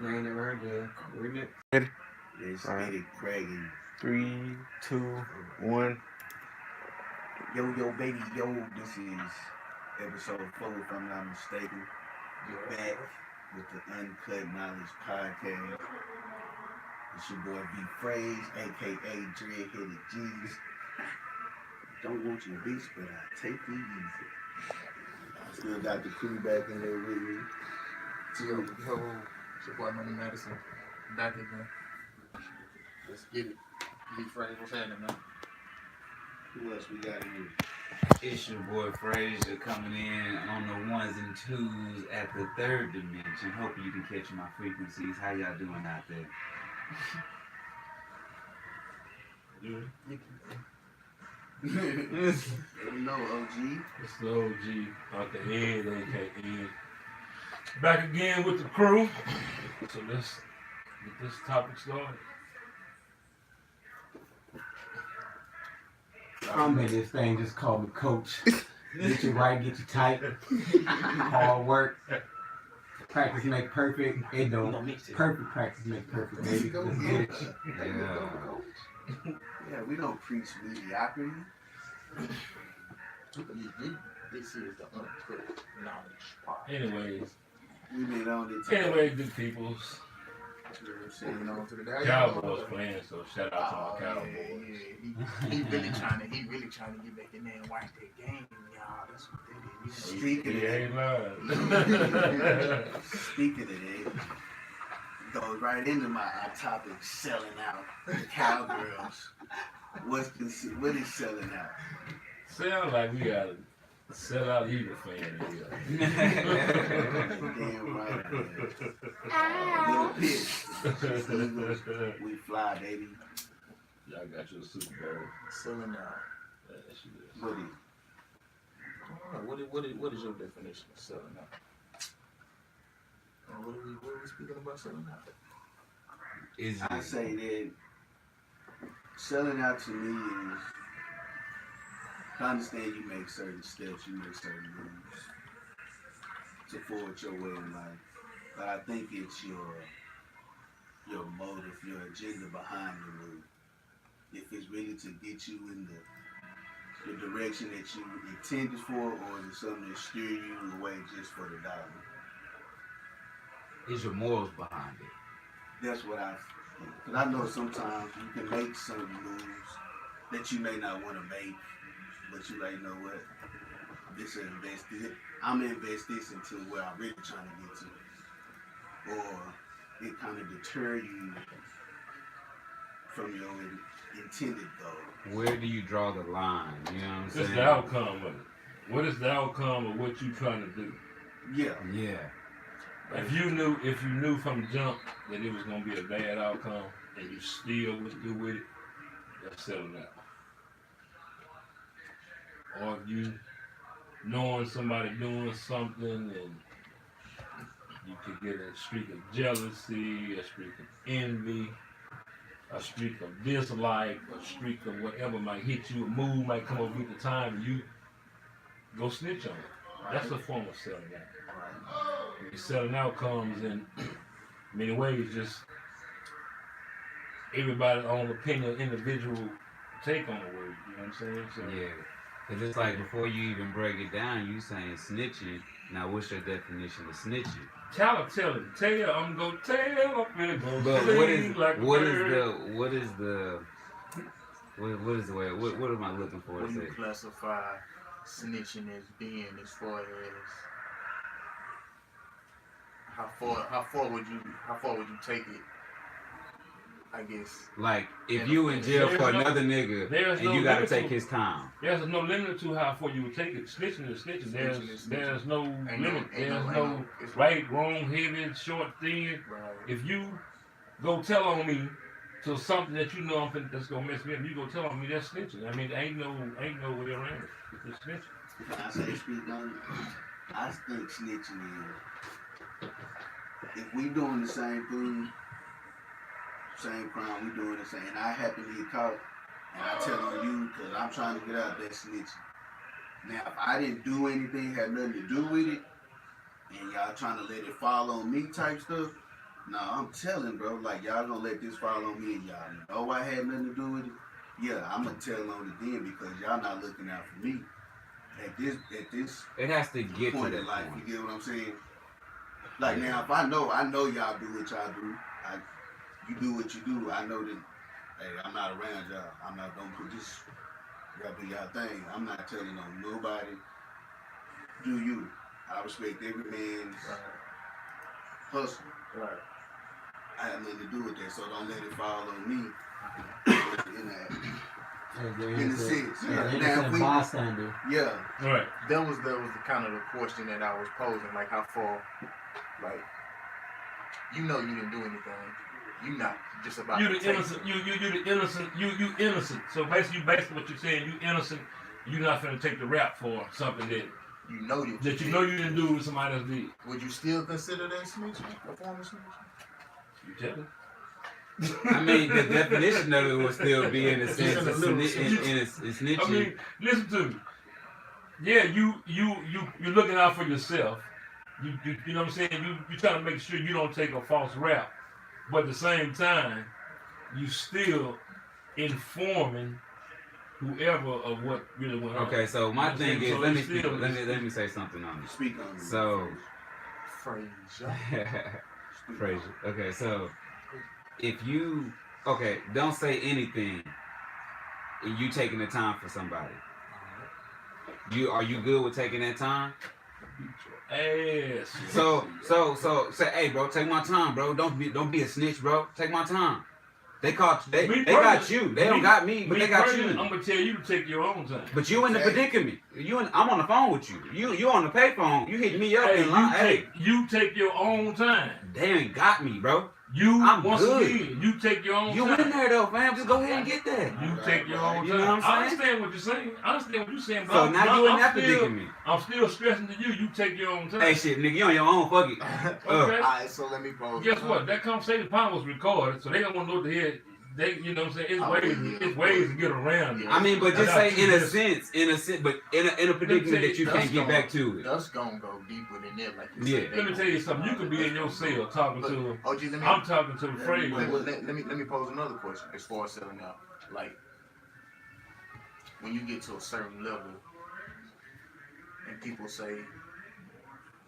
I ain't never heard the remix. Let's All right. get it cracking. 3, 2, 1. Yo, baby, yo, this is episode 4, if I'm not mistaken. We're back with the Uncut Knowledge Podcast. It's your boy B Phrase, aka Dreadheaded Jesus. Don't want your bitch, but I take it easy. I still got the crew back in there with me. Yo, it's your boy Money Madison. Back again. Let's get it. B Phrase, what's happening, man? Who else we got in here? It's your boy Frazier coming in on the ones and twos at the third dimension. Hope you can catch my frequencies. How y'all doing out there? Let me know, OG. It's the OG out the head, aka. Back again with the crew. So let's get this topic started. I'm in this thing, just call me coach. Get you right, get you tight. Hard work. Practice make perfect. It don't. Perfect practice make perfect, baby. Let's get it. Yeah. Yeah, we don't preach mediocrity. This is the Uncut Knowledge Podcast. Anyways, We've been on it. good peoples. Saying on to the day. Cowboys playing, so shout out to my Cowboys. Yeah. He really trying to get back in there and watch that game, y'all. That's what they did. Speaking He of ain't that, lying. speaking of that, goes right into my topic: selling out the Cowgirls. What is selling out? Sound like we got a sell out Eagle fan here. Damn right, man. Little pitch. Eagles, we fly, baby. Y'all got your Super Bowl. Selling out. Yeah, that shit is. What What is your definition of selling out? And what are we speaking about selling out? Is I it? say that selling out to me is, I understand you make certain steps, you make certain moves to forward your way in life, but I think it's your motive, your agenda behind the move. If it's really to get you in the direction that you intended for, or is it something to steer you away just for the dollar? Is your morals behind it? That's what I think. Because I know sometimes you can make certain moves that you may not want to make, but you like, you know what? This is invested. I'm gonna invest this into where I'm really trying to get to, or it kind of deter you from your intended goal. Where do you draw the line? You know what I'm It's saying? the outcome of it. What is the outcome of what you trying to do? Yeah. Yeah. If you knew from the jump that it was gonna be a bad outcome and you still was good with it, that's selling out. Or if you knowing somebody doing something and you could get a streak of jealousy, a streak of envy, a streak of dislike, a streak of whatever might hit you, a mood might come over at the time and you go snitch on it. That's a form of selling out. Selling out comes in many ways, just everybody's own opinion, individual take on the word, you know what I'm saying? So, Yeah. Because it's like before you even break it down, you saying snitching. Now, what's your definition of snitching? tell I'm gonna tell, I'm finna go But sing like a what bird. is the way? What am I looking for What to do say? you classify snitching as being, as far as how far would you take it? I guess. Like, if you in jail for another nigga there's and no you gotta limit take to- his time. There's no limit to how far you would take it. Snitching is snitching. There's no Ain't limit. ain't There's ain't no it's right, wrong, heavy, short, thin. Right. If you go tell on me to something that you know that's gonna mess me up, you go tell on me, that's snitching. I mean, ain't no way around it. It's snitching. I say speak on it. I think snitching is, if we doing the same thing, same crime, we doing the same, and I happen to get caught, and I tell on you because I'm trying to get out, that's snitching. Now, if I didn't do anything, had nothing to do with it, and y'all trying to let it fall on me type stuff, No, I'm telling, bro. Like y'all gonna let this fall on me, and y'all know I had nothing to do with it. Yeah, I'm gonna tell on it then because y'all not looking out for me. At this It has to get to point that in life, point. you get what I'm saying? Like now, if I know y'all do what y'all do. You do what you do. I know that. Hey, I'm not around y'all. I'm not gonna put this. Y'all do y'all thing. I'm not telling on nobody. Do you? I respect every man's hustle. Right. I have nothing to do with that, so don't let it fall on me. In the sense, An now innocent if we, bystander. yeah, Right. That was the kind of the question that I was posing, like how far, like, you know, you didn't do anything. You not just about You to the take innocent. it. You the innocent. You innocent. So basically what you're saying, you innocent. You're not gonna take the rap for something You know that you know you didn't do with somebody else did. Would you still consider that snitching? A form of snitching? You tell me. I mean, the definition of it would still be in a Just sense in a of little snitching. I mean, listen to me. Yeah, you're looking out for yourself. You know what I'm saying? You trying to make sure you don't take a false rap, but at the same time, you still informing whoever of what really went on. Okay, so my You know thing what is, I'm let me saying? So let me say something on this. speak on it. So, Frazier. Frazier. Okay, so if you don't say anything, and you taking the time for somebody. Are you good with taking that time? Ass. So say, hey, bro, take my time, bro. Don't be a snitch, bro. Take my time. They got you. They don't got me, but they got you. I'm gonna tell you to take your own time. But you in the predicament. I'm on the phone with you. You on the payphone. You hit me up Hey, and line. you take your own time. They ain't got me, bro. I'm once good. Again, you take your own You time. in there though, fam. Just go ahead and get that. You take your own time. You know what I'm saying? I understand what you're saying. But So now you in that predicament. I'm still stressing to you. You take your own time. Hey, shit, nigga, you on your own. Fuck it. Okay. Alright, so let me pose. Guess what? That conversation probably was recorded, so they don't want to know what the hell. You know what I'm saying? It's ways to get around it. I mean, but just say in a sense. sense, but in a predicament that you can't get back to it. That's gonna go deeper than that, like you Yeah. said. Let me tell you something. You could be in your cell talking to him. OG, let me. I'm talking to the phrase. Let me pose another question as far as selling out. Like when you get to a certain level, and people say,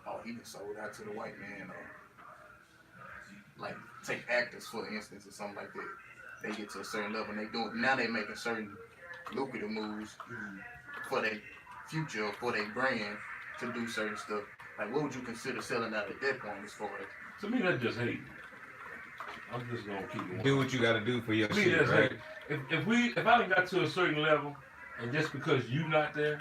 "Oh, he just sold out to the white man," or like take actors for instance, or something like that. They get to a certain level, and they making certain lucrative moves for their future, for their brand to do certain stuff. Like, what would you consider selling out at that point as far as? To me, that's just hate. I'm just gonna keep it. Do what you gotta do for your To me, shit, that's right? hate. If I done got to a certain level, and just because you not there,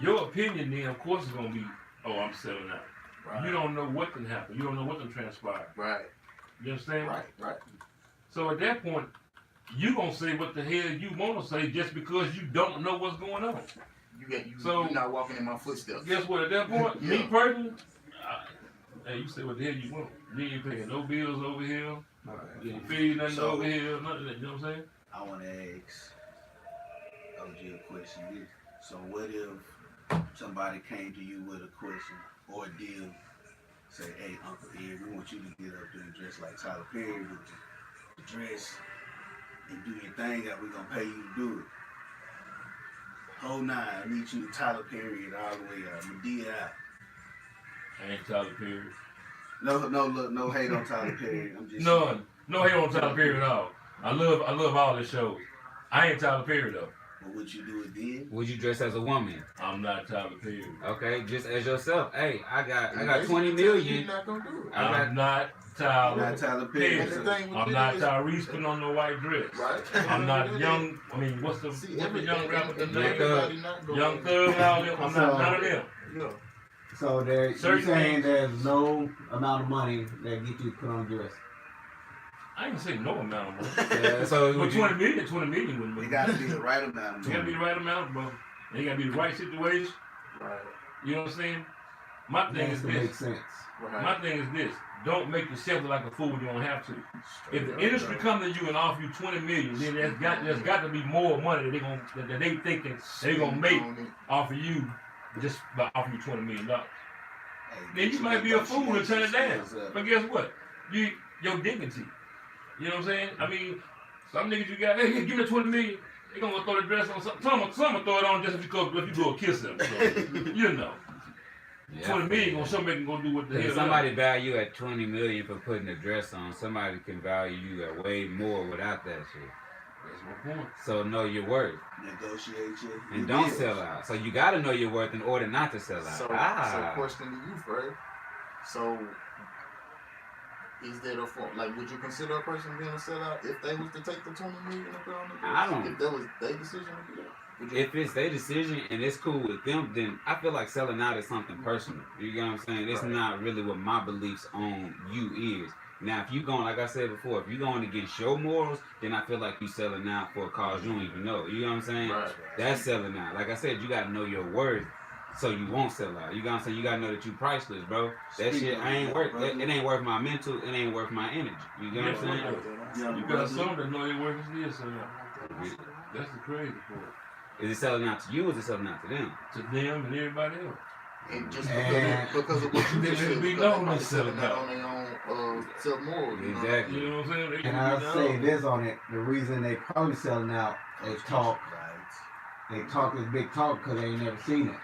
your opinion then, of course, is gonna be, oh, I'm selling out. Right. You don't know what can happen. You don't know what can transpire. Right. You understand? Right. So at that point, you gonna say what the hell you wanna say just because you don't know what's going on. You're not walking in my footsteps. Guess what? At that point, Yeah. me personally, hey, you say what the hell you want. You ain't paying no bills over here. You ain't feeding nothing So- over here. None of that. You know what I'm saying? I want to ask OG a question. So what if somebody came to you with a question or a deal? Say, hey, Uncle Ed, we want you to get up there and dress like Tyler Perry with the dress and do your thing that we're going to pay you to do it. Whole nine, I need you to Tyler Perry it all the way out. Medea out. I ain't Tyler Perry. No hate on Tyler Perry. I'm just None. No hate on Tyler Perry at all. I love all his shows. I ain't Tyler Perry though. But would you do it then? Would you dress as a woman? I'm not Tyler Perry. Okay, just as yourself. Hey, I got 20 You're million. not gonna do it. I'm not Tyler Not Tyler Perry. And the So thing with I'm it not is- Tyrese putting on no white dress. Right. I'm not young. I mean, what's the young rapper name? Everybody not going Young Thug and all them. I'm not none of them. Yeah. So you're Certain saying things- there's no amount of money that get you to put on a dress. I ain't say no amount of money. Yeah, so But would you, 20 million wouldn't it be. got to be the right amount. It gotta be the right amount, bro. It gotta be the right situation. Right. You know what I'm saying? My It thing has is to make this. sense. Right. My thing is this. Don't make yourself look like a fool. You don't have to. If the industry come to you and offer you 20 million, then there's got to be more money that they thinking they gonna make off of you just by offering you $20 million. then you might be a fool and turn it down. But guess what? Your dignity. You know what I'm saying? I mean, some niggas you got, hey, give me 20 million. They gonna throw the dress on some gonna throw it on just because if you go kiss them. So, you know. Yeah, 20 million gonna somebody gonna do what the hell. If somebody value at 20 million for putting a dress on, somebody can value you at way more without that shit. That's my point. So know your worth Negotiate your and don't deals. sell out. So you gotta know your worth in order not to sell out. So question to you, Fred. So, is that a form? Like, would you consider a person being a sellout if they was to take the 20 million and put on the dress? I don't. If that was their decision to do that? Would you? If it's their decision and it's cool with them, then I feel like selling out is something personal. You get what I'm saying? It's Right. not really what my beliefs on you is. Now, if you going, like I said before, if you going against your morals, then I feel like you selling out for a cause you don't even know. You know what I'm saying? Right. That's selling out. Like I said, you gotta know your worth, so you won't sell out. You got what I'm saying? You gotta know that you priceless, bro. That Speak shit, on I ain't that, worth. brother. It ain't worth my mental. It ain't worth my energy. You get what I'm saying? Young You got brother. some that know your worth is so that's the crazy part. Is it selling out to you? Or is it selling out to them? To them and everybody else. And just And- because of what you They just should said, be because known they might as be selling selling that out. on their own self-moral. You know? Exactly. You know what I'm saying? They And can I'll be say known. this on it: the reason they probably selling out, they talk this big talk because they ain't never seen it.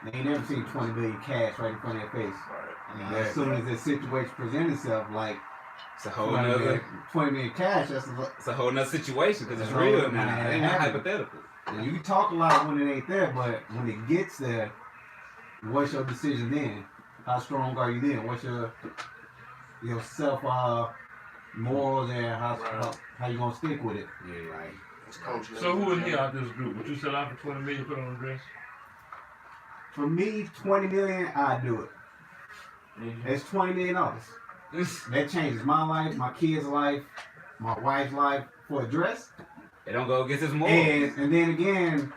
They ain't never seen 20 million cash right in front of their face. Right. And as soon as this situation presents itself, like It's a whole 20 nother. million, 20 million cash, that's a, It's a whole nother situation because it's That's real all now. that It ain't no happened. hypothetical. you can talk a lot when it ain't there, but when it gets there, what's your decision then? How strong are you then? What's your self morals and how you gonna stick with it? Yeah. Right. It's coach. So who in here out this group? Would you sell out for 20 million put on a dress? For me, 20 million, I do it. Mm-hmm. It's $20 million. That changes my life, my kids' life, my wife's life for a dress. It don't go against his morals. And then again,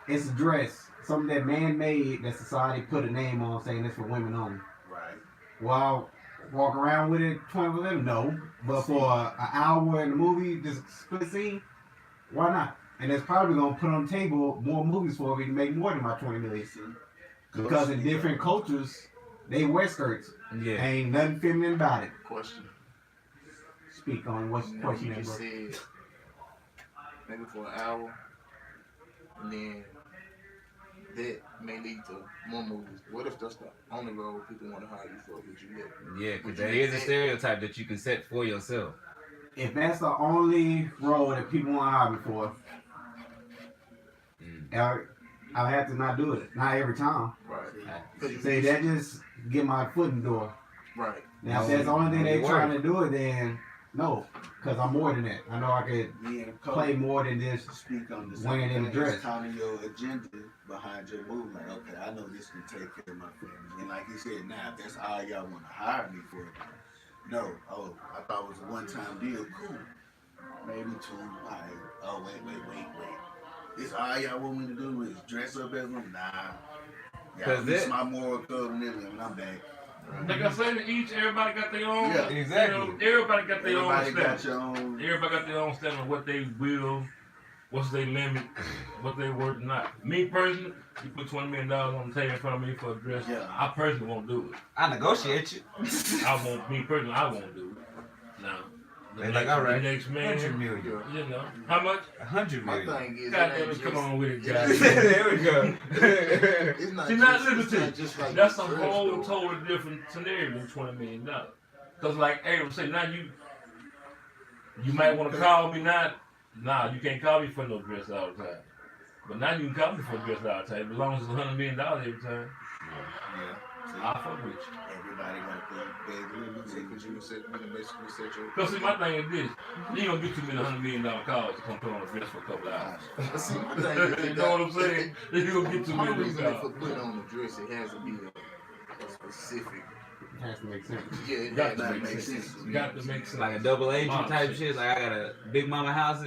it's a dress. Something that man-made that society put a name on saying it's for women only. Right. Well, walk around with it 20 million? No. But for an hour in the movie, just split scene, why not? And it's probably going to put on the table more movies for me to make more than my 20 million. Because in different cultures, they wear skirts. Yeah. Ain't nothing feminine about it. Question. Speak on what's the You question there, just bro. said maybe for an hour, and then that may lead to more movies. What if that's the only role people want to hire you for? Would you get? Yeah, Would because you there make is a that? stereotype that you can set for yourself. If that's the only role that people want to hire me for, I'll have to not do it. Not every time. Right. Because you Say that just get my foot in the door. Right. Now, if No, that's the only thing they it trying works. to do it, then no. Because I'm more than that. I know I could Me and Coach play more than just speak on this. Winning in the dress. It's kind of your agenda behind your move. Like, okay, I know this can take care of my family. And like you said, now if that's all y'all want to hire me for, no. Oh, I thought it was a one-time deal. Cool. Maybe two. All right. Oh, wait. This all y'all want me to do is dress up as them? Nah. Y'all 'Cause miss it- my moral code and everything when I'm back. Like I said, everybody got their own. Yeah, exactly. You know, everybody got their Everybody own got standard. your own. Everybody got their own standard of what they will, what's their limit, what they worth not. Me personally, you put $20 million on the table in front of me for a dress, Yeah. I personally won't do it. I negotiate you. I won't do it. Now, They like, all right, the next man, 100 million. you know, how much? 100 My million. thing is, God it damn ain't it, just, come on with it, it guys. There we go. It's not See, just, not it's liberty. not just like That's a the dress, whole though. totally different scenario than $20 million. Cause like Abram said, now you might want to call me not. Nah, you can't call me for no dress all the time. But now you can call me for a dress all the time, as long as it's $100 million every time. Yeah. See, I'll fuck with you. everybody got their limits. See, 'cause you can basically set your. Cause see, my thing is this: you ain't gonna get too many $100 million calls to come put on a dress for a couple hours. See, my thing is, You know what I'm saying? You gonna get too My many reason calls. for putting on the dress, it has to be a specific. It has to make sense. Yeah, it Got has to to make make sense. sense. Got to make sense. Like a double agent Mom type shit. shit. Like I got a big mama house.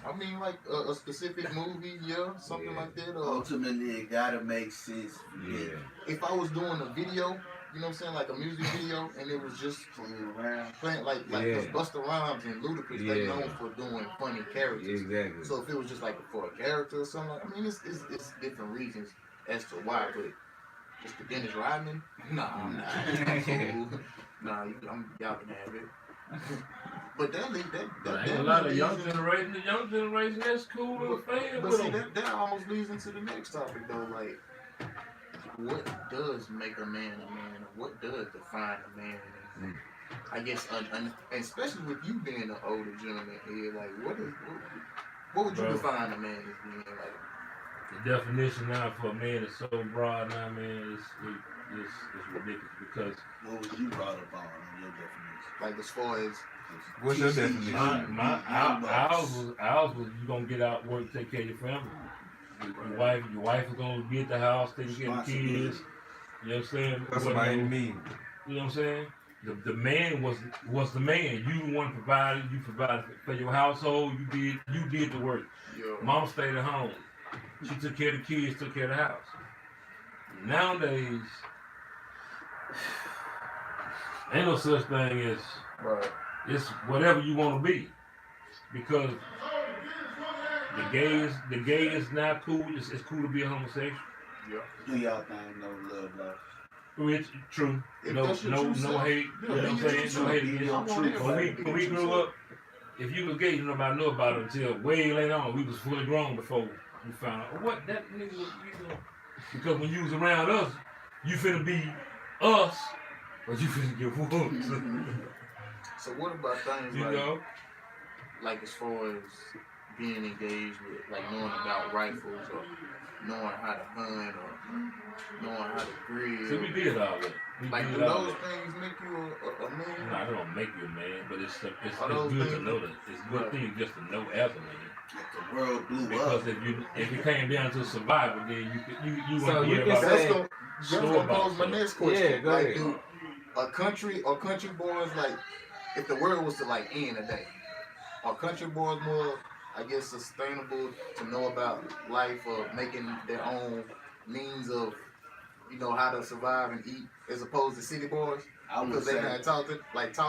I mean, like a specific movie, yeah, something Yeah. like that. Ultimately, it gotta make sense. Yeah. If I was doing a video, you know what I'm saying, like a music video, and it was just Playing around. playing like Yeah. cause Busta Rhymes and Ludacris, they Yeah. known for doing funny characters. Exactly. So if it was just like for a character or something, I mean, it's different reasons as to why, but Mr. Dennis Rodman? Nah, y'all can have it. But that Ain't a lot of young generation. The young generation, that's cool to fan But with see, them. that almost leads into the next topic though. Like, what does make a man a man, or what does define a man? And I guess, and especially with you being an older gentleman here, like, what would you Bro. define a man as being? Like, The definition now for a man is so broad now, man. It's ridiculous because What was you brought up on your definition? like as far as What's your definition? ours was you gonna get out, work, take care of your family. Your wife is gonna be at the house, taking care of the kids. You know what I'm saying? That's what I mean. You know what I'm saying? The man was the man. You the one provided. You provided for your household. You did the work. your Mom stayed at home. She took care of the kids, took care of the house. Nowadays, ain't no such thing as right? it's whatever you want to be, because the gay is not cool. It's cool to be a homosexual. Do y'all think no love lost? Which true. If No that's your true self, hate. You know what I'm saying? No hate against. When we grew up, if you was gay, you nobody knew about it until way later on. We was fully grown before you found out what that nigga was. You know, because when you was around us, you finna be us, but you finna get whooped. So what about things You like, know. like as far as being engaged with, like knowing about rifles or knowing how to hunt or knowing how to grill? See, we did all that. We Like, did do all those that. things make you a man? Nah, they don't make you a man, but it's Are those good to things- know that. It's a good thing just to know as a man. If the world blew Because up, if it came down to survival, then you So wouldn't you hear can about say- That's Sure gonna about pose my that. next question. Yeah, go like, ahead. do a country boys, like, if the world was to like end today, are country boys more, I guess, sustainable to know about life or making their own means of, you know, how to survive and eat, as opposed to city boys? I would Because they say, had taught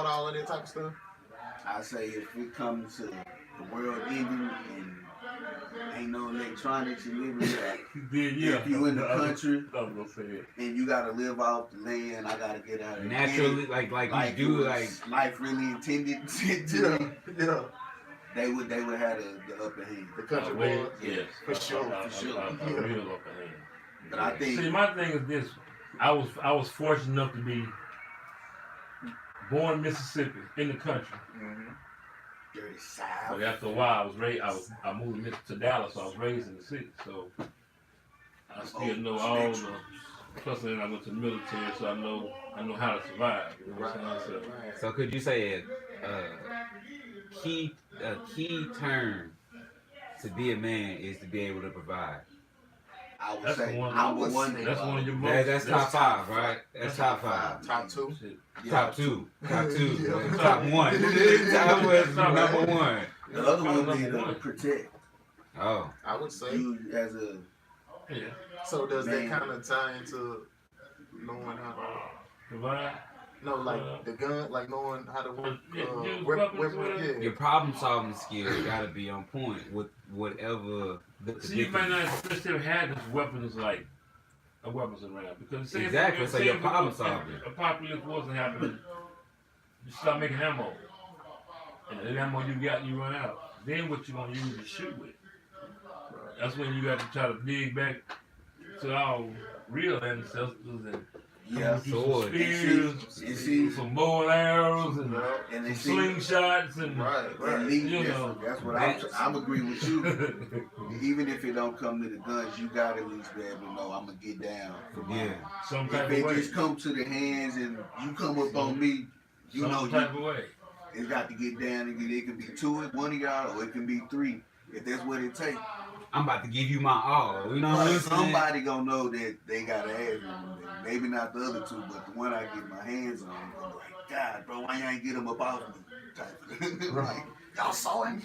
all of that type of stuff. I say if it comes to the world ending and ain't no electronics, you live in that. Then yeah. If you in the country I was gonna say it. and you gotta live off the land, I gotta get out of here. Naturally, like Like you do, it like was life really intended to be, Yeah. they would have the upper hand. The country Well, boys. yes, For sure, I for sure. real upper hand. But I think See, my thing is this: I was fortunate enough to be born in Mississippi in the country. Mm-hmm. dirty But south. after a while, I was raised. I moved to Dallas. So I was raised in the city, so I still know all the. Plus, then I went to the military, so I know how to survive. You know what I'm saying? So, so. Could you say a key term to be a man is to be able to provide? I would That's say the one. number one. That's one of your most. That's top five, right? That's top five. Top two. Shit. Top two. Top two. Yeah. Top one. Top was number one. The other one Number be to one. protect Oh. I would say. you as a Yeah. So does Man. that kind of tie into knowing how to? Provide. No, like the gun, like knowing how to work, Use weapon, weapons, whatever. yeah. Your problem solving skills gotta be on point with whatever the See, you might predicament. not necessarily have these weapons like weapons around because say Exactly, so your if problem solving. A apocalypse wasn't happening, you start making ammo, and the ammo you got, you run out. Then what you gonna use to shoot with? That's when you got to try to dig back to our real ancestors and yeah. do some sword. spears, You see, some bow and arrows, and and they some see slingshots, and Right, at right. least You know. that's what I'm agreeing with you. Even if it don't come to the guns, you gotta at least be able to know I'm gonna get down for mine. Yeah. some If type of it way. just come to the hands and you come up on me, you Some know type you of way. it's got to get down. It can be two, one of y'all, or it can be three. If that's what it takes, I'm about to give you my all. You know what I'm saying? somebody gonna know that they got to have them. Maybe not the other two, but the one I get my hands on, I'm like, God, bro, why you ain't get him up off me? Type of like, y'all saw him.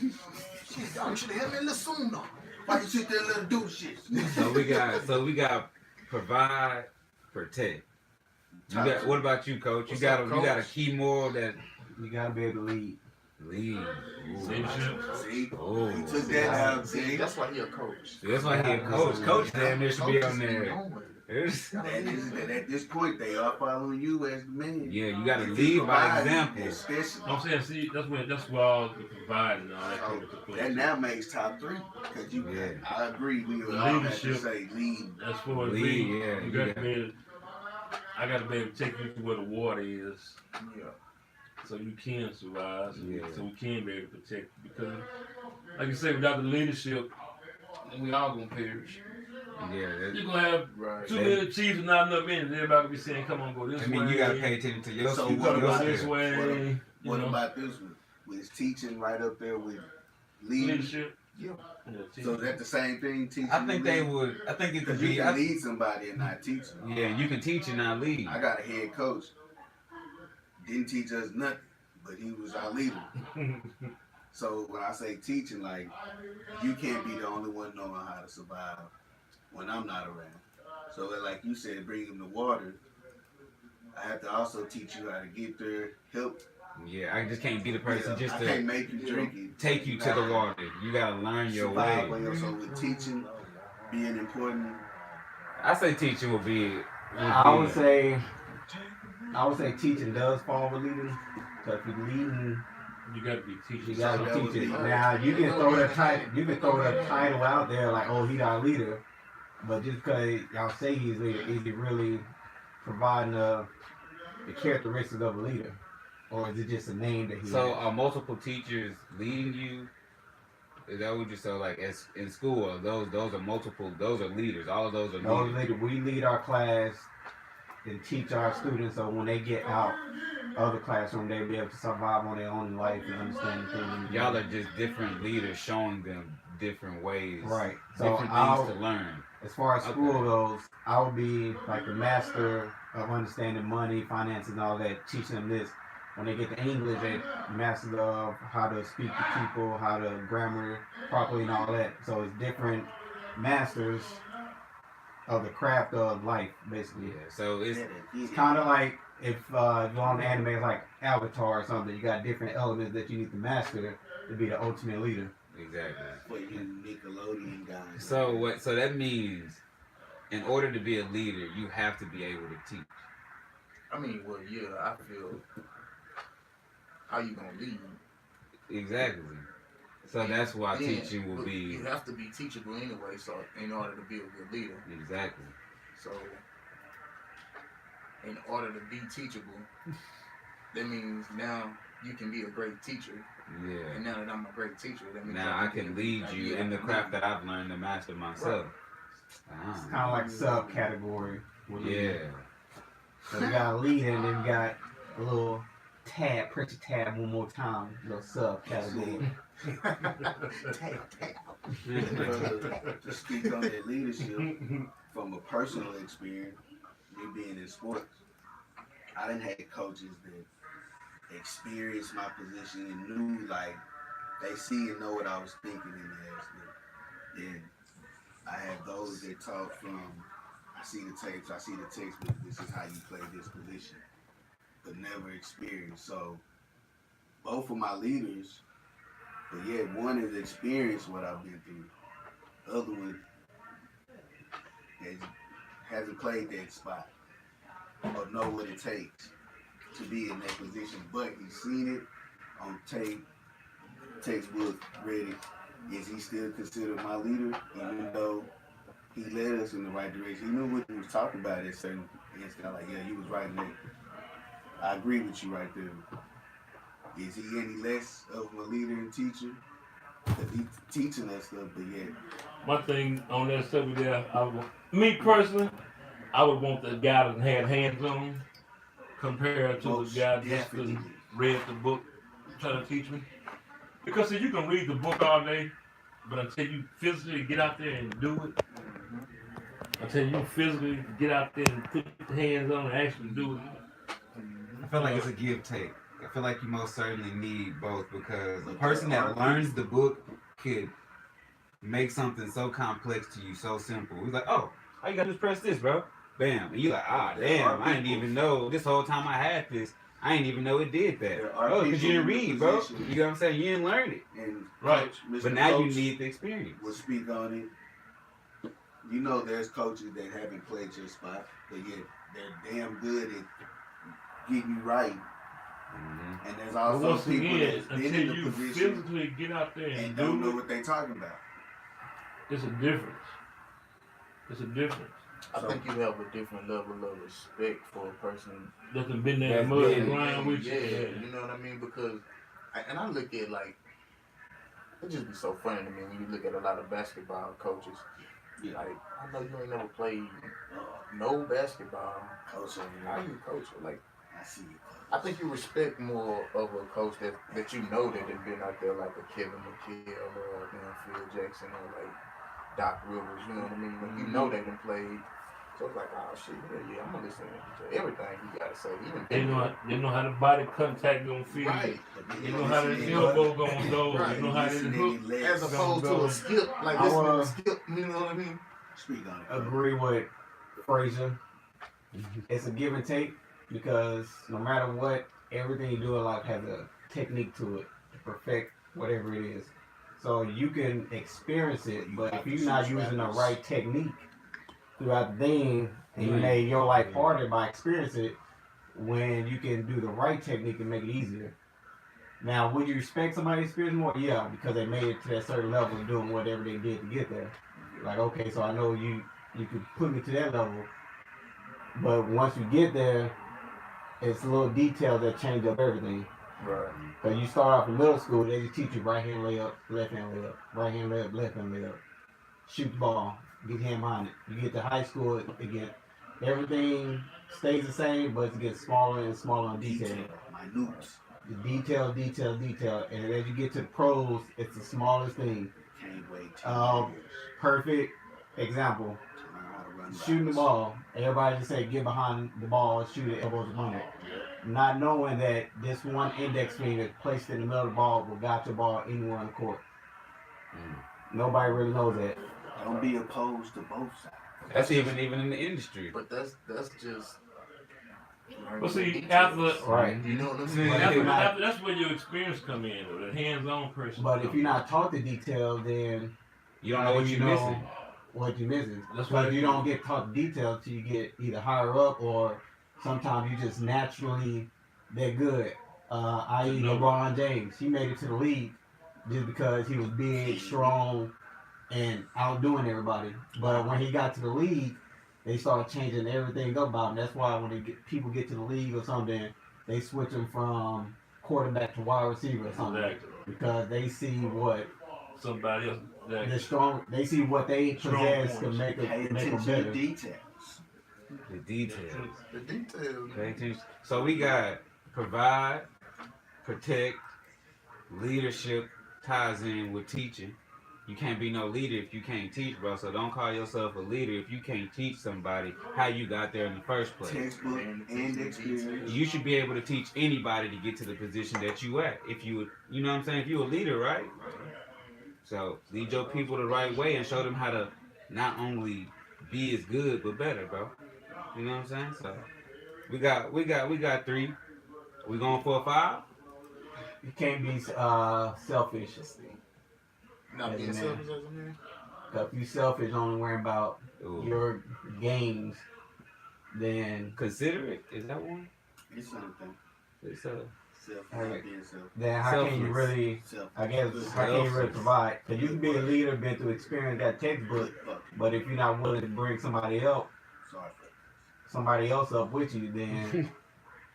Shit, y'all should have had me a little sooner. Why you sit there and let him do shit? So we got provide, protect. You got, what about you, coach? What's You got up, you got a Coach? key moral that You gotta be able to lead. lead. Leadership. See, Oh, he took that out. See, See, that's why he a coach. that's why he a coach. Coach damn near should be on there. At this point, they are following you as the man. Yeah, you gotta If you lead by provide, example. Especially. I'm saying, see, that's where all the providing all that comes into play. That now makes top 3. Because you, Yeah. I agree, we would all have to Leadership. say lead. As far as Lead, lead, yeah, you got yeah. to be able, I got to be able to take you to where the water is, Yeah. so you can survive, Yeah. so we can be able to protect you. Because, like you say, without the leadership, then we all gonna perish. Yeah, You're that, gonna have Right. too many chiefs and not enough men. Everybody gonna be saying, "Come on, go this I way." mean, you gotta pay attention to your So You what gotta about go your this skill. way. You What know, about this one? Was teaching right up there with leading? leadership. Yeah. So is that the same thing, teaching? I think they would. I think it could Because you be. can lead somebody and not teach them. Yeah, you can teach and not lead. I got a head coach. Didn't teach us nothing, but he was our leader. So when I say teaching, like, you can't be the only one knowing how to survive when I'm not around. So like you said, bring him the water. I have to also teach you how to get there, help. Yeah, I just can't be the person Yeah, just I to can't make you drink it. take you to the water. You gotta learn your Survive way. on your- So with teaching being important, I say teaching would be. I would say teaching does fall with leading. So if you're leading, You gotta be teaching. you gotta that be would teaching. be- Now you can throw that title. You can throw that title out there like, "Oh, he's our leader," but just because y'all say he's leader, is he really providing the characteristics of a leader, or is it just a name that he? So has? are multiple teachers leading you? Is that what you say? Like as in school, those are multiple. Those are leaders. All of those are Those leaders. leaders, we lead our class and teach our students, so when they get out of the classroom, they'll be able to survive on their own in life and understand the things. Y'all are just different leaders, showing them different ways, right. So different I'll, things to learn. as far as Okay. school goes, I would be like the master of understanding money, finances, and all that, teaching them this. When they get to English, they master of how to speak to people, how to grammar properly, and all that. So it's different masters of the craft of life, basically. Yeah. So it's It's kind of like if you're on anime, it's like Avatar or something. You got different elements that you need to master to be the ultimate leader. exactly. for you Nickelodeon guys. So what? So that means, in order to be a leader, you have to be able to teach. I mean, well, yeah, I feel how you gonna lead. Exactly. So that's why Yeah, teaching will but be You have to be teachable anyway, so in order to be a good leader. exactly. So, in order to be teachable, that means now you can be a great teacher. Yeah. And now that I'm a great teacher, that means Now I can lead you in the craft that I've learned to master myself. It's kind of like subcategory. with Yeah. leader. So you got a leader and then you got a little tab, press the tab one more time, little subcategory. To speak on that leadership from a personal experience, me being in sports, I done had coaches that experienced my position and knew, like, they see and know what I was thinking in the ass. Then I had those that taught from, I see the tapes, I see the textbook, this is how you play this position, but never experienced. So both of my leaders, but yet one has experienced what I've been through. The other one hasn't played that spot or know what it takes to be in that position. But he's seen it on tape, textbook, read it. Is he still considered my leader, even though he led us in the right direction? He knew what he was talking about at certain instant. Like, yeah, you was right, Nick. I agree with you right there. Is he any less of a leader and teacher? Because he's teaching us stuff, but yet. My thing on that subject there, me personally, I would want the guy that had hands on compared to Most the guy just definitely. that read the book trying to teach me. Because see, you can read the book all day, but until you physically get out there and do it, until you physically get out there and put your hands on and actually do it. I feel like it's a give take. I feel like you most certainly need both because the person that learns the book could make something so complex to you so simple. He's like, oh, all you gotta do is press this, bro. Bam. And you're like, ah, damn, I didn't even know this whole time I had this. I didn't even know it did that. There are Oh, because you didn't people in read, the bro. position- You know what I'm saying? You didn't learn it. And Right. Coach, Mr. But now you Coach need the experience. will speak on it. You know, there's coaches that haven't played your spot, but yet they're damn good at getting you right. Mm-hmm. And there's But also once people again, that's been until in the you position physically get out there and and don't know do what they're talking about. it, it's a difference. It's a difference. I think you have a different level of respect for a person. That's been there That's mud been- and grind with you. Yeah, you know what I mean? Because, I look at like, it just be so funny to me when you look at a lot of basketball coaches. Yeah. Like, I know you ain't never played no basketball. Coach over How there. you coach it? Like, I see you. I think you respect more of a coach that you know that have been out there like a Kevin McHale or Phil Jackson or like Doc Rivers. You know what I mean? Like, you know they done played. So it's like, oh shit, yeah, I'm gonna listen to everything he gotta say. They know how the body contact gonna feel. Right. They know how the elbow gonna go. Right. They know how the hook. As opposed to a skip, like I listening wanna- to skip. You know what I mean? Speak on it. Agree with Frazier. It's a give and take because no matter what, everything you do in life has a technique to it to perfect whatever it is. So you can experience it, but if you're not using the right technique throughout the thing, and you made your life harder by experiencing it, when you can do the right technique and make it easier. Now, would you respect somebody's experience more? Yeah, because they made it to that certain level of doing whatever they did to get there. Like, okay, so I know you could put me to that level, but once you get there, it's little details that change up everything. Right. Because you start off in middle school, they just teach you right hand layup, left hand layup, right hand layup, left hand layup, shoot the ball, get hand behind it. You get to high school, again, everything stays the same, but it gets smaller and smaller in detail. Minute. The detail, and as you get to the pros, it's the smallest thing. Can't wait. Perfect example. To learn how to run Shooting the routes. ball. Everybody just say get behind the ball, shoot it, elbows behind it. Not knowing that this one index finger placed in the middle of the ball will guide your ball anywhere on the court. Nobody really knows that. Don't be opposed to both sides. That's even in the industry. But that's just. But see, after Right. You know what I'm See, saying? after that's where your experience come in, or the hands-on person. But if you're not taught the detail, then You don't know what you're missing. what you're missing. That's Because right. you don't get taught the detail till you get either higher up or sometimes you just naturally that good. I.e. No. LeBron James. He made it to the league just because he was big, strong, and outdoing everybody. But when he got to the league, they started changing everything about him. That's why when people get to the league or something, they switch them from quarterback to wide receiver or something. Exactly. Because they see what Somebody else. the strong. They see what they Strong possess to points. make Pay them attention to better. the details. The details. The details. Pay attention. So we got provide, protect, leadership ties in with teaching. You can't be no leader if you can't teach, bro. So don't call yourself a leader if you can't teach somebody how you got there in the first place. Textbook and experience. You should be able to teach anybody to get to the position that you at. If you know what I'm saying? If you're a leader, right? So lead your people the right way and show them how to not only be as good but better, bro. You know what I'm saying? So we got 3. We going for a 5? You can't be selfish. Not being As a selfish man. as a man. If you selfish, only worrying about Ooh. your gains, then Considerate? Is that one? It's something. It's Self. Alright. Being self. how can you Selfless. really? Self. I guess how can you really Selfless. provide? Because you can be a leader, been through experience, got textbook, Good fuck. but if you're not willing to bring somebody else up with you, then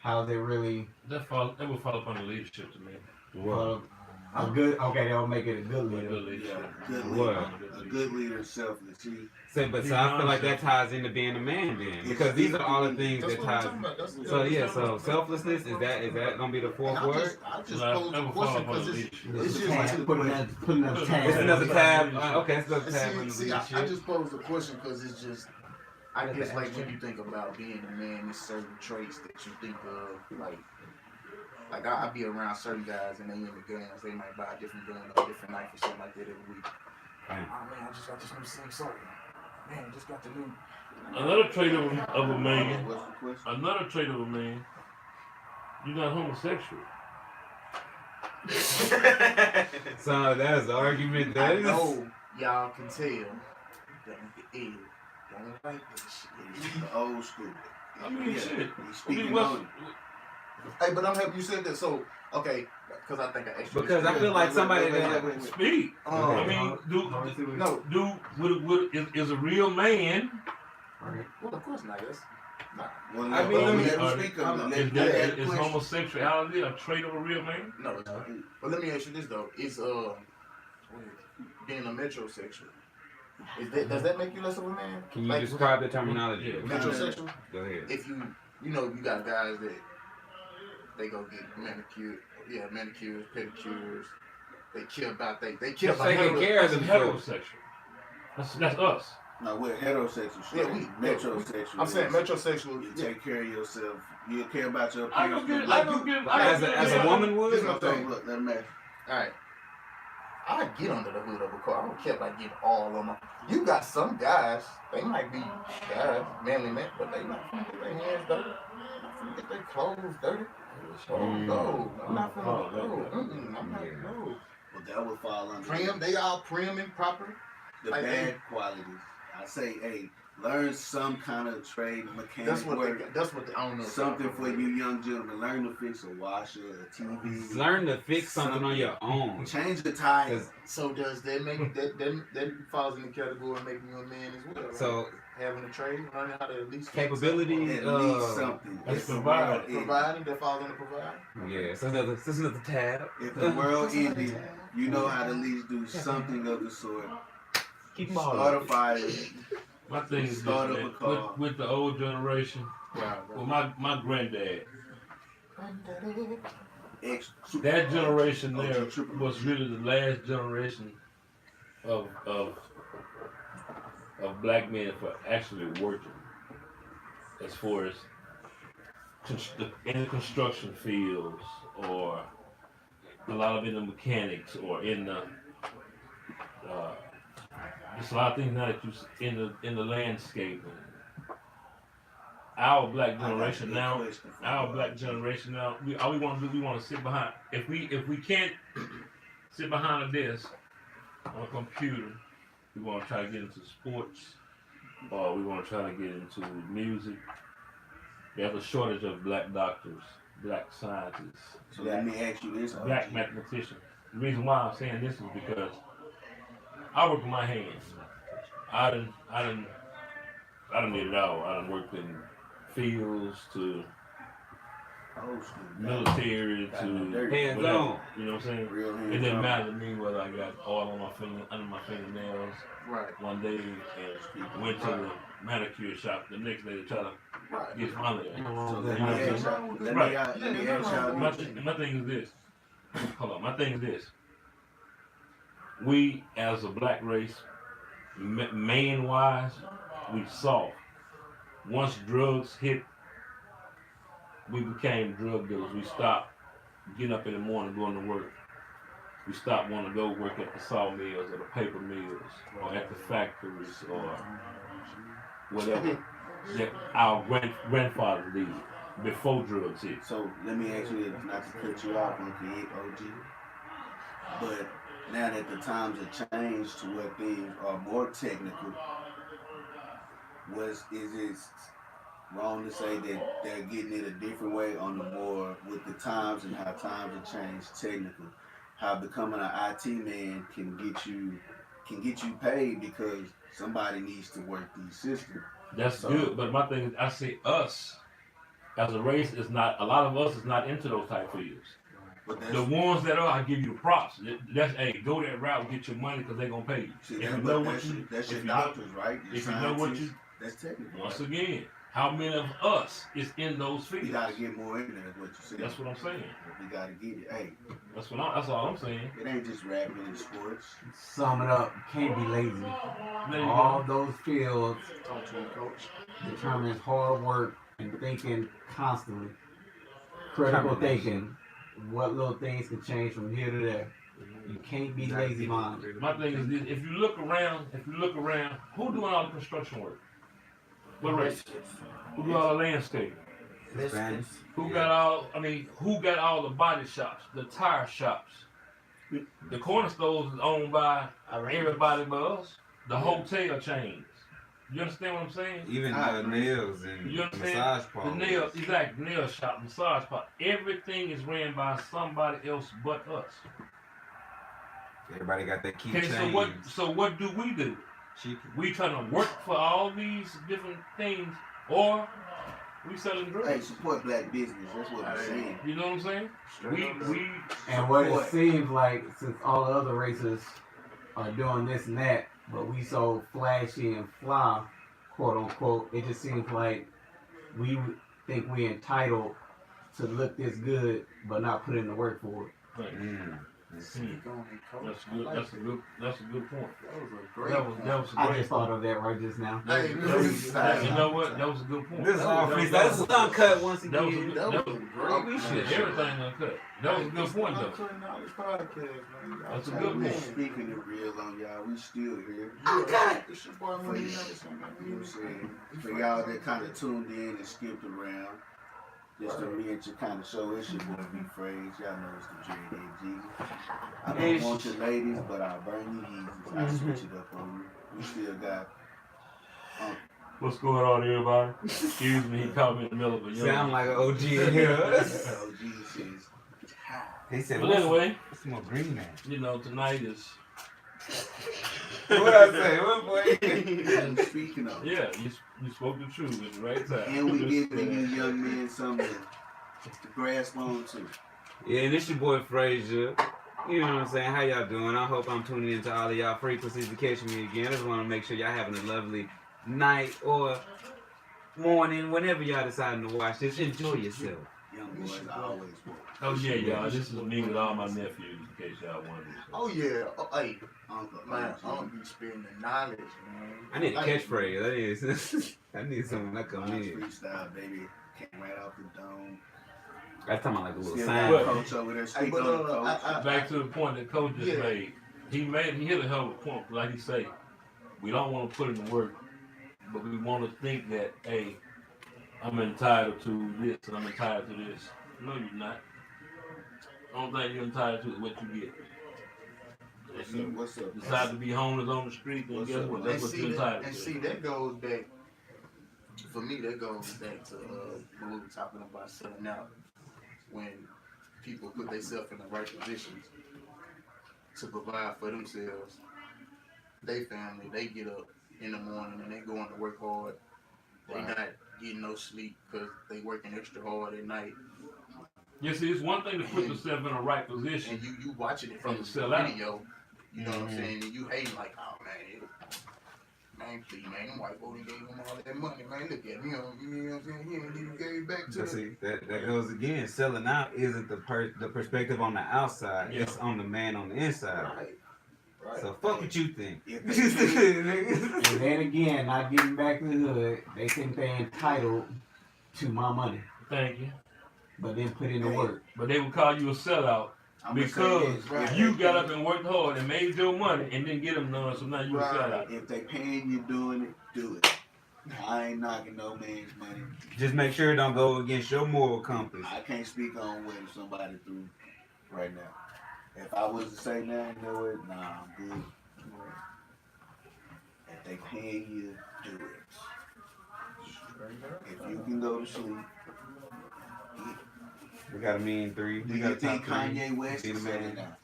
how's it really That would fall upon the leadership to me. what? a good? Okay, they'll make it a good Good leader. leadership. Yeah, good What? leader. A good leader is selfless. See, So I feel like that ties into being a man then, because these are all the things That's that what I'm ties. talking about. That's So yeah, so selflessness is that gonna be the And fourth I word? just That posed the would fall question upon because the it's leadership. just Tab, putting another tab. It's another tab. Okay, it's another tab in the See, I leadership. just posed the question because it's just, I guess, like when you think about being a man, there's certain traits that you think of, like I be around certain guys and they in the guns, they might buy a different gun or a different knife or something like that every week. Right. Oh man, I just got this new sling sword. Man, just got the new. Another trait of a man. what's the question? Another trait of a man. You're not homosexual. So that's the argument. I That is. know y'all can tell don't like this shit. The old school. I mean, shit. He's I speaking mean, what's, on it. Hey, but I'm happy you said that. So, okay, because I think I actually. Because I feel like somebody that speak. I mean, is a real man? Well, of course not. That's not. Well, I mean, let him speak on it. Is, Let that is question. homosexuality a trait of a real man? No, it's not. But let me ask you this though: Is being a metrosexual does that make you less of a man? Can you Like, describe the terminology? Yeah. metrosexual? Go ahead. If you know you got guys that they go get manicures, pedicures. They care about they care Just about taking care of That's themselves. heterosexual. That's us. No, we're heterosexual. Yeah, metrosexual. I'm saying is metrosexual. You take care of yourself. You care about your I appearance. don't get. Like I don't you- get. As a woman would. This is my Look, thing. look, let me ask All right. I get under the hood of a car. I don't care about getting all of my. You got some guys. They might be guys, manly men, but they not finna get their hands dirty. Not finna get their clothes dirty. Oh no, I'm not finna. No, I'm not. No. Well, that would fall under Prim. They all prim and proper. the like bad qualities. I say, hey, learn some kind of trade, mechanic That's what work. they. I don't know. Something for you young gentlemen. Learn to fix a washer, a TV. Learn to fix something on your own. Change the tires. So does that make that falls in the category of making you a man as well? Right? So having a trade, learning how to at least capability. At least something. That's If the provide. world ended- providing that falls under provide. Yeah, so that's another tab. If the world ended, you know how to at least do something of the sort. Keep Start a fire. My thing is this, Start up man, a car. with the old generation. Well, my granddad, that generation there was really the last generation of black men for actually working, as far as in the construction fields, or a lot of in the mechanics, or in the just a lot of things now that you in the landscape. Our black generation now, all we want to do, we want to sit behind. If we can't sit behind a desk on a computer, we want to try to get into sports, or we want to try to get into music. There's a shortage of black doctors, black scientists, So let me ask you this. black OG. mathematicians. The reason why I'm saying this is because I work with my hands. I done did it all. I done worked in fields to Old school. military Got no to dirt. Hands whatever. on. You know what I'm saying? Real It hands didn't on. matter to me whether I got oil on my finger, under my fingernails Right. one day and went to the manicure shop the next day to try to Right. get my leg. So let me ask y'all. Let Right. me ask y'all. My thing is this. Hold on. My thing is this. We, as a black race, man-wise, we soft. Once drugs hit, we became drug dealers. We stopped getting up in the morning going to work. We stopped wanting to go work at the sawmills or the paper mills or at the factories or whatever that our grandfathers did before drugs hit. So let me ask you this, not to cut you off on Create OG, but now that the times have changed to where things are more technical, is it wrong to say that they're getting it a different way on the more with the times and how times have changed technical? How becoming an IT man can get you paid because somebody needs to work these systems. That's So- good, but my thing is, I say us as a race is not. A lot of us is not into those type fields. But that's, The ones that are, I give you the props. That's hey, go that route, get your money because they're gonna pay you. see, If that's, you know what that's, you, that's your if you know- doctors, right? Your if you know what scientists, you, that's technical. once right? again, how many of us is in those fields? We gotta get more in there, is what you said. That's what I'm saying. We gotta get it. Hey, That's all I'm saying. it ain't just rapping and sports. Sum it up, you can't be lazy. There you All go. those fields Talk to him, coach. determines hard work and thinking constantly. Critical thinking. What little things can change from here to there. You can't be lazy minded. My thing is this: if you look around, who doing all the construction work? What race? Who do all the landscaping? Spanish. Who got all the body shops, the tire shops? The corner stores is owned by everybody but us. the hotel chains. You understand what I'm saying? Even I agree. nails and You understand? massage The parlors. nail, exactly, nail shop, massage parlor. Everything is ran by somebody else but us. Everybody got that key Okay, chains. so what do? Cheap. We trying to work for all these different things, or we selling Hey, drugs. support black business. That's what I'm saying. You know what I'm saying? We And what it Support. seems like, since all the other races are doing this and that, but we so flashy and fly, quote unquote, it just seems like we think we entitled to look this good, but not put in the work for it. Mm. That's good. That's a good point. That was a great That was a I great just thought of that right just now. That Hey, was- man. you know what? That was a good point. This is all That was- freestyle. that This was- is uncut once That was a again. good. That That was was a great we should man. everything uncut. That was a good point though. That's a good Hey, point. speaking of real on y'all, we still here. Okay. It's your boy For Money you, you know what I'm saying? For y'all that kind of tuned in and skipped around, just to mention kind of show, it's your boy B Phrase. Y'all know it's the JDG. I don't want your ladies, but I'll burn you Yeezys. I switch it up on you. We still got What's going on, everybody? Excuse me, he caught me in the middle of a Sound yawn. like an OG in here. OG says, He said, But what's, anyway, what's more green man? you know, tonight is What I say? What boy? and speaking of, yeah. You spoke the truth at the right time. and we giving you young men something to grasp on to. Yeah, and it's your boy Frazier. You know what I'm saying? How y'all doing? I hope I'm tuning into all of y'all frequencies to catch me again. I just want to make sure y'all having a lovely night or morning, whenever y'all deciding to watch this. Enjoy yourself. Young boys always want. Oh yeah, y'all. This is me with all my nephews, in case y'all wondering. Oh yeah. Oh, hey, Uncle man, I'm OG. gonna be spitting the knowledge, man. I need a Like, catchphrase. I need something that come Mine's in. freestyle, baby. Came right off the dome. I'm talking about like a little Still sign. got coach over there. Hey, Speak but, on the coach. Back to the point that Coach just Yeah. made. He hit a hell of a point. Like he say, we don't want to put in the work, but we want to think that, hey, I'm entitled to this and I'm entitled to this. No, you're not. The only thing you're entitled to is what you get. If you What's up? decide to be homeless on the street, then What's guess up, what? man? That's what you're entitled And to. see, that goes back. For me, that goes back to when we were talking about selling out. When people put themselves in the right positions to provide for themselves, they family, they get up in the morning and they going to work hard. They Right. not getting no sleep because they working extra hard at night. You see, it's one thing to put yourself in a right position. And you watching it from the Sell out. video, you know what I'm saying? And you hating like, oh man, please, man, them white boy gave him all that money, man. Look at him, you know what I'm saying? He ain't even gave back to But them. see, that goes again. Selling out isn't the perspective on the outside. Yeah. It's on the man on the inside. Right. So fuck what you think. If And then again, not getting back to the hood, they think they entitled to my money, Thank you. but then put in the work. But they would call you a sellout I'm gonna say because this, right? you got up and worked hard and made your money and didn't get them none, so now you a Right. sellout. If they paying you doing it, do it. I ain't knocking no man's money. Just make sure it don't go against your moral compass. I can't speak on what somebody through right now. If I was to say now, you know what? Nah, I'm good. If they paying you, do it. If you can go to sleep, We got a mean three. do We got you a think top three. Kanye West Be the is selling man. out?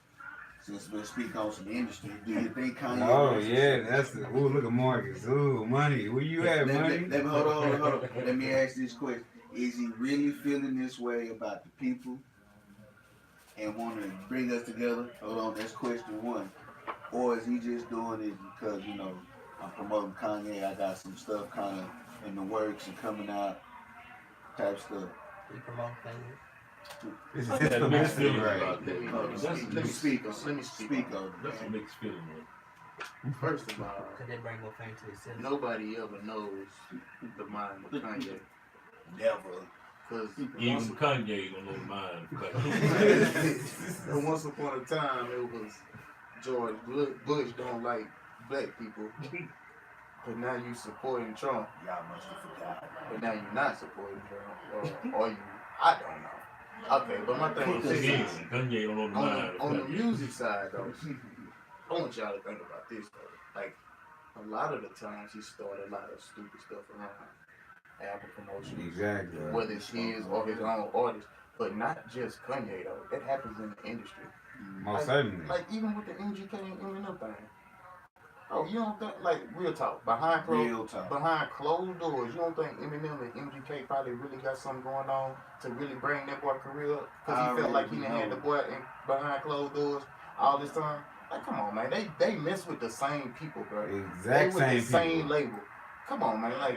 Since we speak on some industry, do you think Kanye Oh West is yeah, selling that's the. Ooh, look at Marcus. Ooh, money. Where you at, money? Let me hold on. Let me ask this question: is he really feeling this way about the people and want to bring us together? Hold on, that's question one. Or is he just doing it because I'm promoting Kanye? I got some stuff kind of in the works and coming out, type stuff. This is I his got mixed publicity, feelings right? about that. Let me speak on it. Speak on it. That's a man. mixed feeling, man. First of all, Could they bring more fame to themselves? nobody ever knows the mind of Kanye. Never. Because Even Kanye don't know the mind. and once upon a time, it was George Bush don't like black people. But now you supporting Trump. Y'all must have forgot. But now you're not supporting Trump. Or you, I don't know. Okay, but my thing is Again, this. Kanye don't know the mind. On the music side, though, I want y'all to think about this, though. Like, a lot of the times he started a lot of stupid stuff around album promotion. Exactly. Whether it's his or his own artist, but not just Kanye though. That happens in the industry. Most certainly. Like even with the MGK and Eminem thing. Oh, you don't think, like, real talk, behind closed doors, you don't think Eminem and MGK probably really got something going on to really bring that boy career up? Because he felt like he didn't have the boy behind closed doors all this time? Like, come on, man. They mess with the same people, bro. Exact they with the same same label. Come on, man. Like,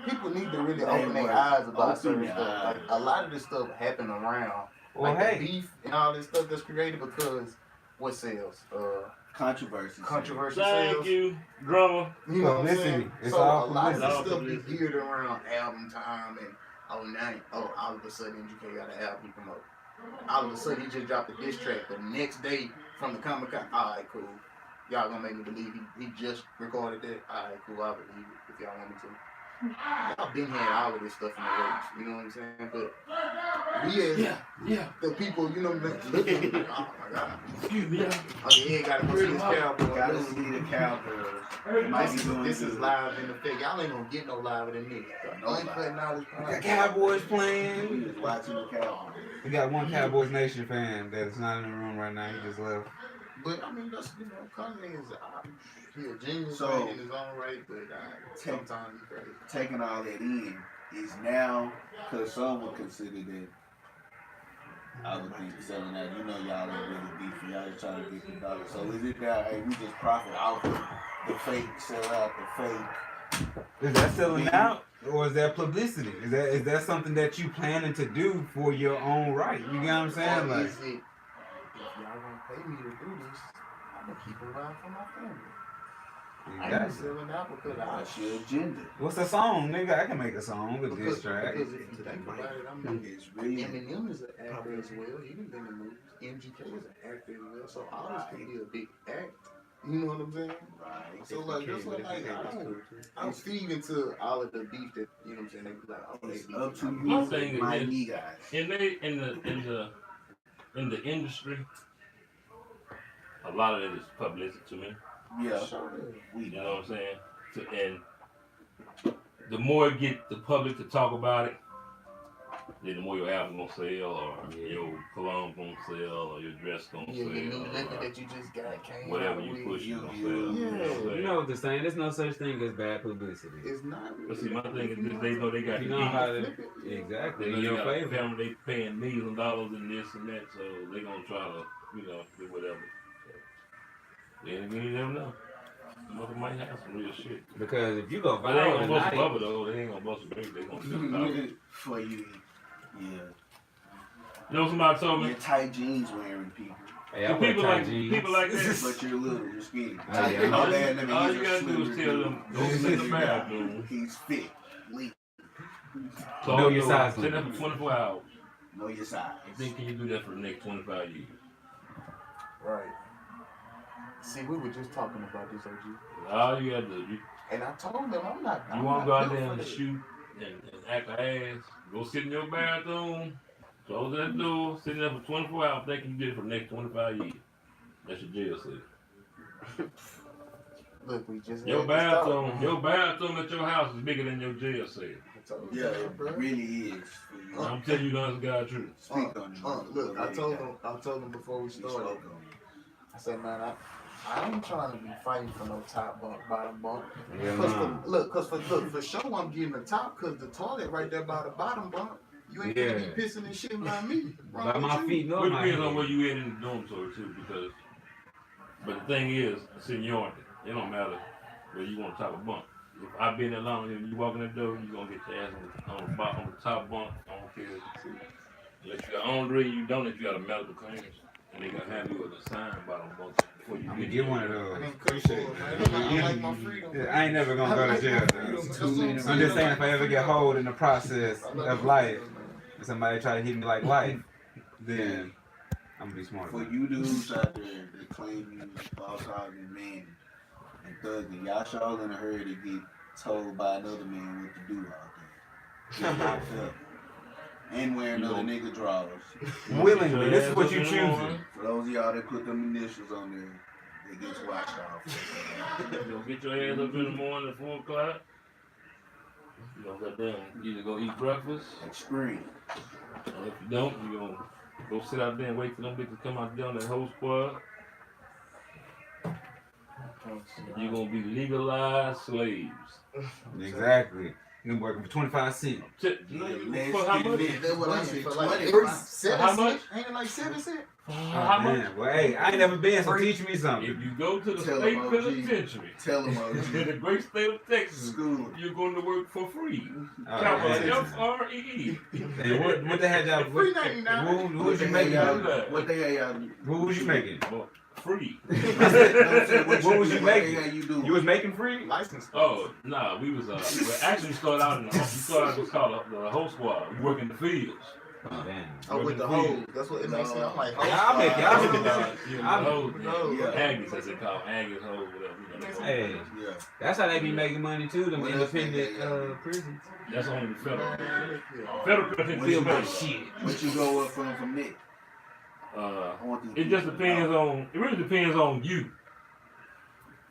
people need to really open their eyes about certain stuff. Like, a lot of this stuff happen around. Well, like, the beef and all this stuff that's created because what sells? Controversy. Thank sales. you, drummer. You know what I'm saying? It's so all a lot of publicity. this stuff be geared around album time and all of a sudden MGK got an album he promote. All of a sudden he just dropped a diss track the next day from the Comic-Con. Alright, cool. Y'all gonna make me believe he just recorded that? Alright, cool, I'll believe it if y'all want me to. Y'all been had all of this stuff in the works, you know what I'm saying? But we as the people, you know, looking like, oh my god. Excuse me. Okay, yeah, gotta go see this cowboy. Gotta see the Cowboys. Might be doing This is good. live in effect. Y'all ain't gonna get no live than me. Uncut knowledge. The Cowboys We playing. was watching the Cowboys. We got one Cowboys Nation fan that's not in the room right now. He just left. But I mean, that's, you know, Kanye is he a genius So, man in his own right, but sometimes he's crazy. Taking all that in is now, because some would consider that, I would think, selling out. You know, y'all ain't really beefing. Y'all just trying to get the dollar. So is it that, hey, we just profit off of the fake, sell out the fake? Is that selling out, or is that publicity? Is that something that you planning to do for your own right? You get what I'm saying? Or Like, is it, if y'all gonna pay me to do this, I'm gonna keep it around for my family. I ain't exactly. selling out because That's your agenda. What's a song, nigga? I can make a song with because this track. if you think about it, I mean, It's really, Eminem is an actor as well. He done been in movies. MGK is an actor as well. So all this can be a big act. You know what I'm saying? right. So like that's what like I'm feeding to all of the beef that you know what I'm saying. They be like, oh, they It's beef. up to My you, thing is my this. knee guys. In the industry, a lot of it is publicity to me. Yeah, You know what I'm saying? And the more you get the public to talk about it, then the more your album gonna sell, or your cologne gonna sell, or your dress gonna Yeah, sell, your new or liquor that you just got came whatever out you with. push, you gonna sell. Yeah. You know what I'm You saying? know what they're saying? There's no such thing as bad publicity. It's not. But see, my thing is this: they know they got You the know how heat. to They exactly know in they your got a favor. family, they paying millions of dollars in this and that, so they gonna try to, you know, do whatever. So, then again, you never know. Mother might have some real shit. Because if you go But they ain't viral gonna bust a tonight, bubble though. They ain't gonna bust a baby. They gonna still talk. For you, yeah. You know, somebody told me. Your tight jeans wearing people. hey, I The wear people tight like jeans. people like that. But you're little, you're skinny. Oh, yeah. All bad, you, let me all use you your gotta do is slippery tell dude. them, go sit in the bathroom. He's fit, lean. Know your size Sit there limit. for 24 hours. Know your size. I think can you do that for the next 25 years? Right. See, we were just talking about this, OG. All you gotta do, you And I told them I'm not. You want to go out there and shoot and act an ass, go sit in your bathroom, close that door, sit there for 24 hours, thinking you did it for the next 25 years. That's your jail cell. Look, we just Your had this talk. bathroom at your house is bigger than your jail cell. I told you Yeah, that, it bro. really is. For you. I'm telling you guys, God truth. Speak on it. Look, I told them before we started. I said, man, I ain't trying to be fighting for no top bunk, bottom bunk. Yeah, Cause for sure I'm getting the top, cause the toilet right there by the bottom bunk. You ain't gonna be pissing and shitting by me. By my feet, no. It my depends on head. where you at in the dormitory too, because. But the thing is, seniority. It don't matter where you want to top a bunk. If I've been there long, if you walk in the door, you gonna get your ass on the top bunk. I don't care. Unless you got on read, you don't. If you got a medical clearance, and they gonna have you with a sign bottom bunk before you I'm gonna get one of I those. ain't Appreciate it. I like my freedom. Yeah, I ain't never gonna go to jail. Though. I'm just saying, if I ever get hold in the process of life, and somebody try to hit me like life, then I'm gonna be smart. For you dudes out there that claim you boss hog and man and thugging, y'all sure in a hurry to get told by another man what to do out there. Get locked up. And wearing other nigga drawers. Willingly, this is what you choosing. For those of y'all that put them initials on there, it gets washed off. You gonna get your ass up in the morning at 4 o'clock. You gonna go down, either go eat breakfast, Extreme. or if you don't, you gonna go sit out there and wait for them bitches to come out there on that whole squad. You're gonna be legalized slaves. Exactly. You working for 25 cents. For how much? That's what I said. For like 25. How much? Ain't it like 7 cents? How much? Man, well, hey, I ain't never been, so teach me something. If you go to the Tell state 'em, OG. penitentiary Tell them, in the great state of Texas, School. you're going to work for free. Oh, Capital man. F-R-E-E. And what the hell y'all? Free 99. Who was you making? What they y'all? Who was you making? Well, free. What was you making? You do? You was making free? License. Oh, nah, we was, well, actually we started out in the, what's called the whole squad. We work in the fields. Oh, damn. Oh, with the hole. That's what it makes me. I'm like, I'll make it. I'll make it. Yeah, the hose, Yeah. Aggies, as they call them. Aggies, hose, whatever. You know, Hey, Yeah. that's how they be making money too. Them What else they independent got? prisons. that's only the federal. Federal penitentiary Feel my money. shit. What you go up from Nick? Uh, I want these it just people to depends know. on. It really depends on you.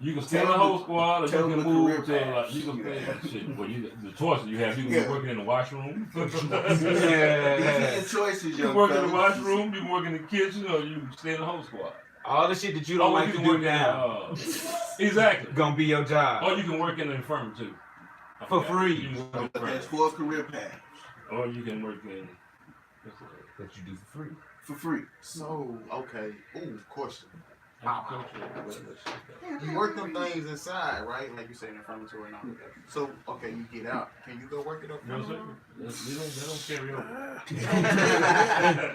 You can stay in Tell the them whole squad, or you tell can them the move career to like path. you can Yeah. shit. Well, the choices you have, you can Yeah. be working in the washroom. These are Yeah. your choices, You young can work in the fellas. washroom, you can work in the kitchen, or you can stay in the whole squad. All the shit that you don't Or like you to can do work in, now exactly. gonna be your job Or you can work in the infirmary too. I for forgot. free. You can work in the That's infirmary. for a career path. Or you can work in. that you do for free. For free. So, okay. Ooh, question. agriculture. You work them things inside, right? Like you say, in the infirmary and all that. So, okay, you get out. Can you go work it up? No, sir. They don't carry over.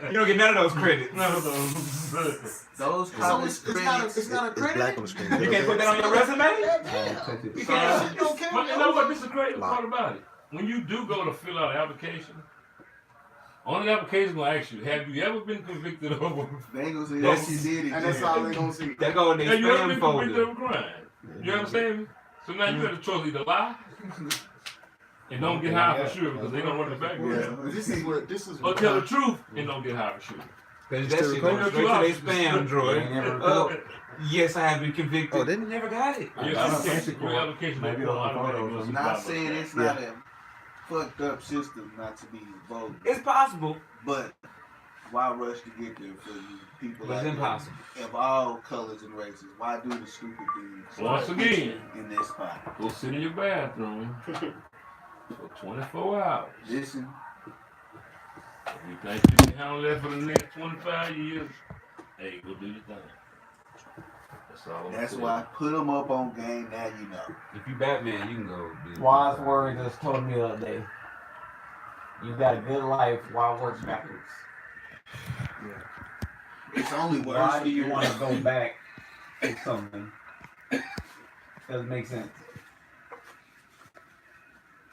You don't get none of those credits. No. Those So college it's not credits. it's not a It's credit. black on the screen. You can't put that on your resume. You can't. You don't care. But you know what? This is the crazy part about it. When you do go to fill out an application, on the application will ask you, have you ever been convicted of a They ain't gonna say That's- yes, you did it. And that's all they gonna see. That go in their have you ever spam been convicted folder. of a crime? You understand me? So now you got a choice either lie and don't get high for sure because they don't run the background. Yeah. This is Or what tell the truth and don't get high for sure. Cause that shit goes straight to their spam droid. Yes, I have been convicted. Oh, didn't never got it. Your application, your application Maybe will on the automatically photos. go I'm to not the saying bottom. it's not a fucked up system not to be voted, It's possible, but why rush to get there for you people but it's like impossible. that of all colors and races? Why do the stupid things Once again, in this spot? go sit in your bathroom for 24 hours. Listen, If you think you can handle that for the next 25 years, hey, go do your thing. That's all I'm that's saying. why put them up on game. Now you know. If you Batman, you can go. do- Wise words just told me the other day. You got a good life. Why work backwards? It's only worse Why for do you your want to go back to something? Doesn't make sense.